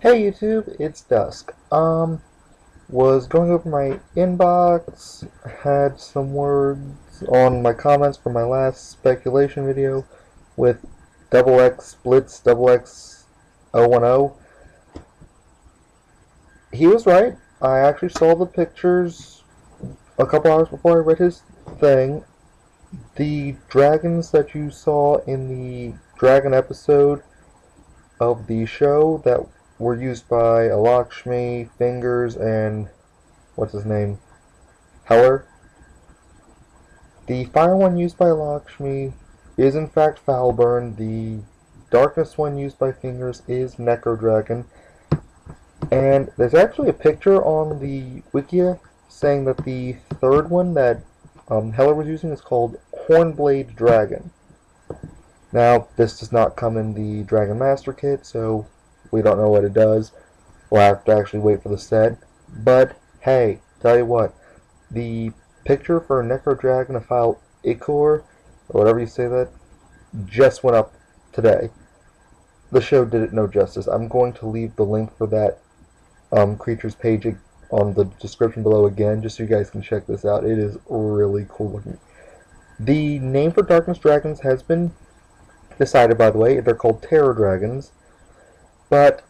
Hey YouTube, it's Dusk. Was going over my inbox, had some words on my comments from my last speculation video with double X splits, double X 010. He was right. I actually saw the pictures a couple hours before I read his thing. The dragons that you saw in the dragon episode of the show that were used by Lakshmi, Fingers, and what's his name? Heller. The fire one used by Lakshmi is in fact Foulburn. The darkness one used by Fingers is Necro Dragon. And there's actually a picture on the Wikia saying that the third one that Heller was using is called Hornblade Dragon. Now, this does not come in the Dragon Master Kit, so we don't know what it does. We'll have to actually wait for the set. But, hey, tell you what, the picture for Necro Dragonophile Ichor, or whatever you say that, just went up today. The show did it no justice. I'm going to leave the link for that creature's page on the description below again, just so you guys can check this out. It is really cool looking. The name for Darkness Dragons has been decided, by the way. They're called Terror Dragons. But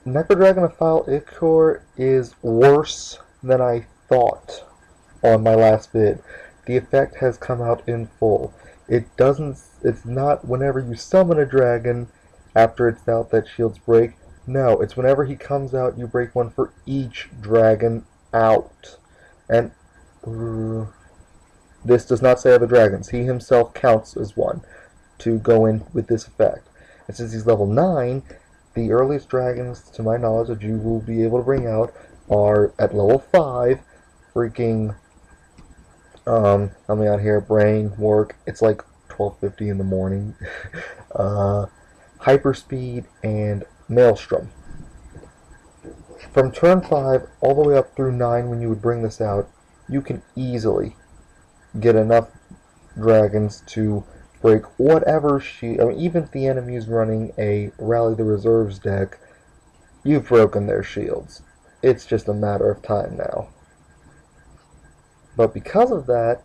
Necro Dragonophile Ichor is worse than I thought on my last vid. The effect has come out in full. It's not whenever you summon a dragon after it's out that shields break. No, it's whenever he comes out, you break one for each dragon out. And this does not say other dragons. He himself counts as one to go in with this effect. And since he's level 9, the earliest dragons, to my knowledge, that you will be able to bring out are at level 5, freaking, help me out here, brain work, it's like 12:50 in the morning, Hyperspeed, and Maelstrom. From turn 5 all the way up through 9 when you would bring this out, you can easily get enough dragons to break whatever even if the enemy is running a Rally the Reserves deck, you've broken their shields. It's just a matter of time now. But because of that,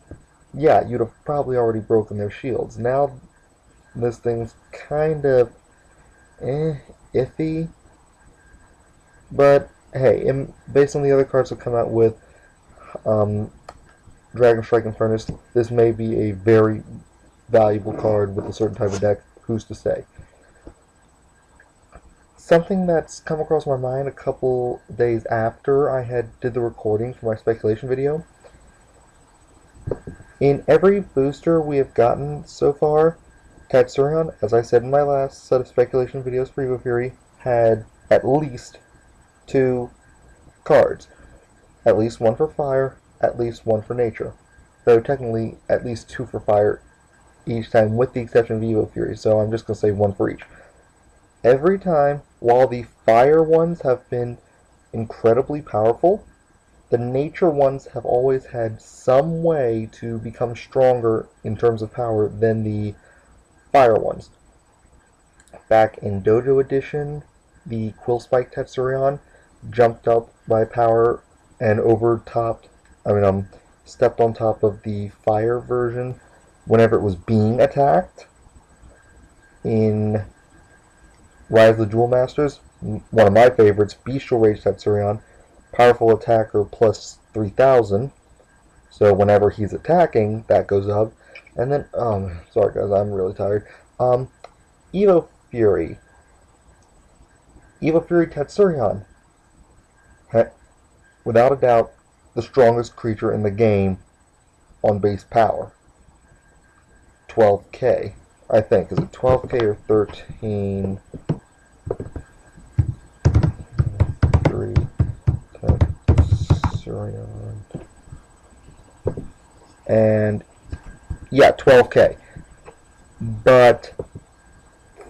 yeah, you'd have probably already broken their shields. Now, this thing's kind of iffy. But, hey, based on the other cards that come out with Dragonstrike Infernus, this may be a very valuable card with a certain type of deck. Who's to say? Something that's come across my mind a couple days after I did the recording for my speculation video. In every booster we have gotten so far, Tatsurion, as I said in my last set of speculation videos for Evo Fury, had at least 2 cards. At least 1 for fire, at least 1 for nature. Though technically at least 2 for fire each time, with the exception of Evo Fury, so I'm just going to say 1 for each. Every time, while the fire ones have been incredibly powerful, the nature ones have always had some way to become stronger in terms of power than the fire ones. Back in Dojo Edition, the Quillspike Tetsurion jumped up by power and stepped on top of the fire version whenever it was being attacked. In Rise of the Jewel Masters, one of my favorites, Bestial Rage Tetsurion, powerful attacker plus 3000. So whenever he's attacking, that goes up. And then, sorry guys, I'm really tired. Evo Fury. Evo Fury Tetsurion. Without a doubt, the strongest creature in the game on base power. 12k, I think. Is it 12k or 13? 3 Tetsurion. And yeah, 12k. But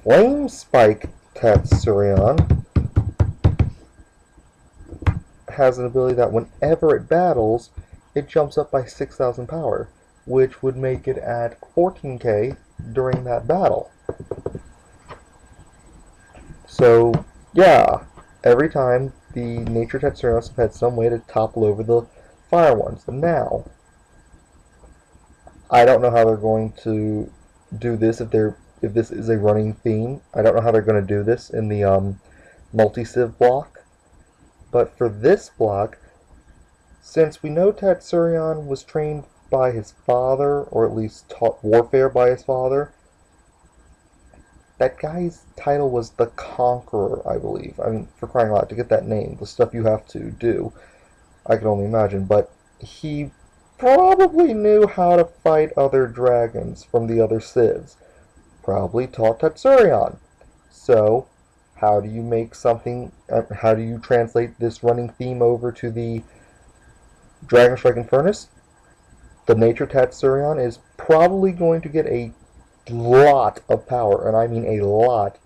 Flame Spike Tetsurion has an ability that whenever it battles, it jumps up by 6,000 power, which would make it at 14k during that battle. So, yeah, every time the nature Tetsurions have had some way to topple over the fire ones. And now, I don't know how they're going to do this if this is a running theme. I don't know how they're going to do this in the multi-civ block. But for this block, since we know Tetsurion was trained by his father, or at least taught warfare by his father, that guy's title was the Conqueror, I believe. I mean, for crying out loud, to get that name, the stuff you have to do, I can only imagine. But he probably knew how to fight other dragons from the other civs. Probably taught Tetsurion. So, how do you make something, how do you translate this running theme over to the Dragonstrike Infernus? The nature Tetsurion is probably going to get a lot of power, and I mean a lot,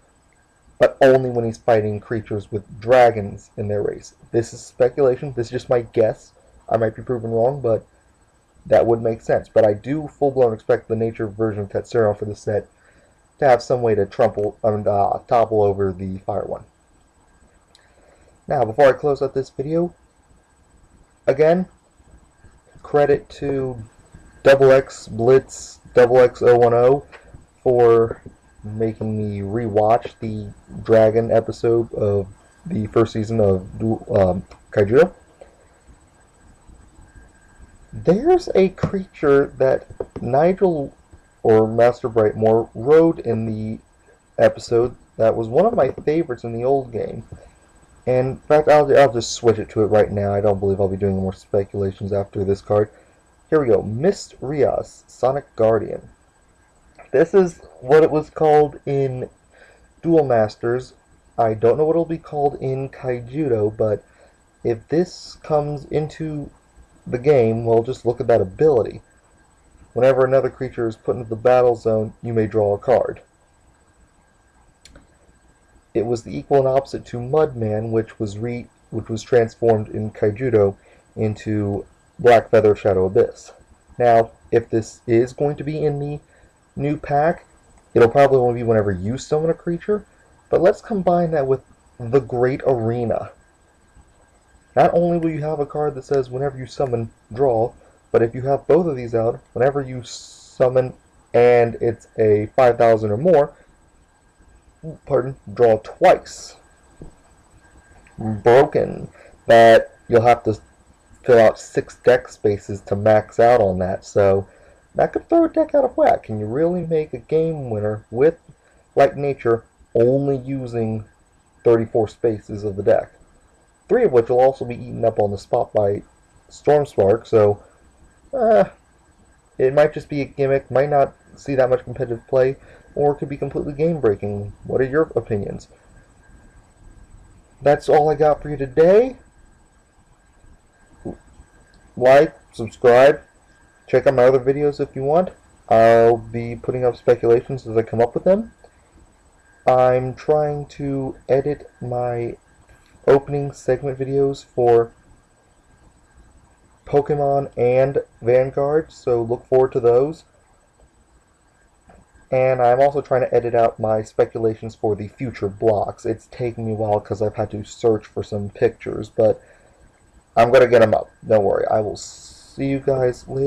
but only when he's fighting creatures with dragons in their race. This is speculation, this is just my guess. I might be proven wrong, but that would make sense. But I do full-blown expect the nature version of Tetsurion for the set to have some way to topple over the fire one. Now, before I close out this video, again, credit to XX Blitz XX010 for making me rewatch the Dragon episode of the first season of Kaiju. There's a creature that Nigel or Master Brightmore rode in the episode that was one of my favorites in the old game. And in fact, I'll just switch it to it right now. I don't believe I'll be doing more speculations after this card. Here we go. Mist Rias, Sonic Guardian. This is what it was called in Duel Masters. I don't know what it'll be called in Kaijudo, but if this comes into the game, well, just look at that ability. Whenever another creature is put into the battle zone, you may draw a card. It was the equal and opposite to Mudman, which was transformed in Kaijudo into Black Feather Shadow Abyss. Now, if this is going to be in the new pack, it'll probably only be whenever you summon a creature, but let's combine that with the Great Arena. Not only will you have a card that says whenever you summon, draw, but if you have both of these out, whenever you summon and it's a 5,000 or more, draw twice. Broken. That you'll have to fill out 6 deck spaces to max out on that, so that could throw a deck out of whack. Can you really make a game winner with, like nature, only using 34 spaces of the deck? 3 of which will also be eaten up on the spot by Stormspark, so it might just be a gimmick, might not see that much competitive play, or it could be completely game-breaking. What are your opinions? That's all I got for you today. Like, subscribe, check out my other videos if you want. I'll be putting up speculations as I come up with them. I'm trying to edit my opening segment videos for Pokemon and Vanguard, so look forward to those. And I'm also trying to edit out my speculations for the future blocks. It's taking me a while because I've had to search for some pictures, but I'm going to get them up. Don't worry. I will see you guys later.